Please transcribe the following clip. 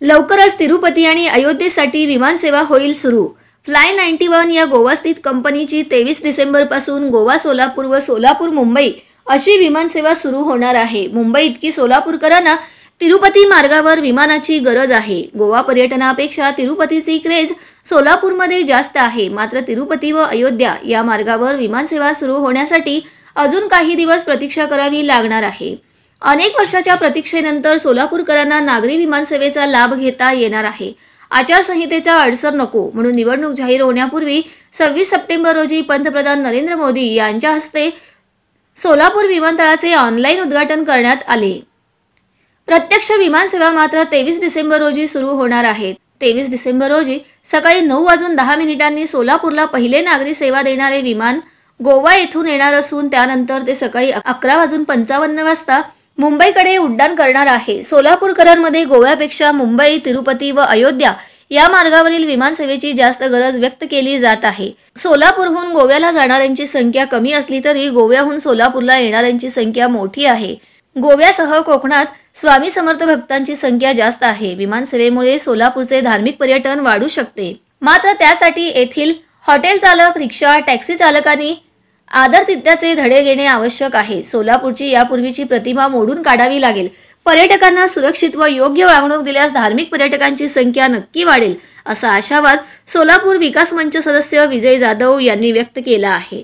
लवकरच तिरुपती आणि अयोध्येसाठी विमानसेवा होईल सुरू। फ्लाय 91 या गोवास्थित कंपनीची 23 डिसेंबरपासून गोवा सोलापूर व सोलापूर मुंबई अशी विमानसेवा सुरू होणार आहे। मुंबई इतकी सोलापूरकरांना तिरुपती मार्गावर विमानाची गरज आहे। गोवा पर्यटनापेक्षा तिरुपतीची क्रेज सोलापूरमध्ये जास्त आहे। मात्र तिरुपती व अयोध्या या मार्गावर विमानसेवा सुरू होण्यासाठी अजून काही दिवस प्रतीक्षा करावी लागणार आहे। अनेक वर्षाच्या प्रतीक्षेनंतर सोलापूरकरांना नागरी विमानसेवेचा लाभ घेता येणार आहे। आचारसंहितेचा अडसर नको म्हणून निवडणूक जाहीर होण्यापूर्वी 26 सप्टेंबर रोजी पंतप्रधान नरेंद्र मोदी यांच्या हस्ते सोलापूर विमानतळाचे ऑनलाईन उद्घाटन करण्यात आले। प्रत्यक्ष विमानसेवा मात्र 23 डिसेंबर रोजी सुरू होणार आहे। 23 डिसेंबर रोजी सकाळी 9:10 सोलापूरला पहिले नागरी सेवा देणारे विमान गोवा येथून येणार असून त्यानंतर ते सकाळी 11:55 मुंबईकडे उड्डाण करणार आहे। सोलापूरकरांमध्ये गोव्यापेक्षा मुंबई, तिरुपती व अयोध्या या मार्गावरील विमानसेवेची जास्त गरज व्यक्त केली जात आहे। सोलापूरहून गोव्याला जाणाऱ्यांची संख्या कमी असली तरी गोव्याहून सोलापूरला येणाऱ्यांची संख्या मोठी आहे। गोव्यासह कोकणात स्वामी समर्थ भक्तांची संख्या जास्त आहे। विमानसेवेमुळे सोलापूरचे धार्मिक पर्यटन वाढू शकते। मात्र त्यासाठी येथील हॉटेल चालक, रिक्षा, टॅक्सी चालकांनी आदरातिथ्याचे धडे घेणे आवश्यक आहे। सोलापूरची यापूर्वीची प्रतिमा मोडून काढावी लागेल। पर्यटकांना सुरक्षित व योग्य वागणूक दिल्यास धार्मिक पर्यटकांची संख्या नक्की वाढेल, असा आशावाद सोलापूर विकास मंच सदस्य विजय जाधव यांनी व्यक्त केला आहे।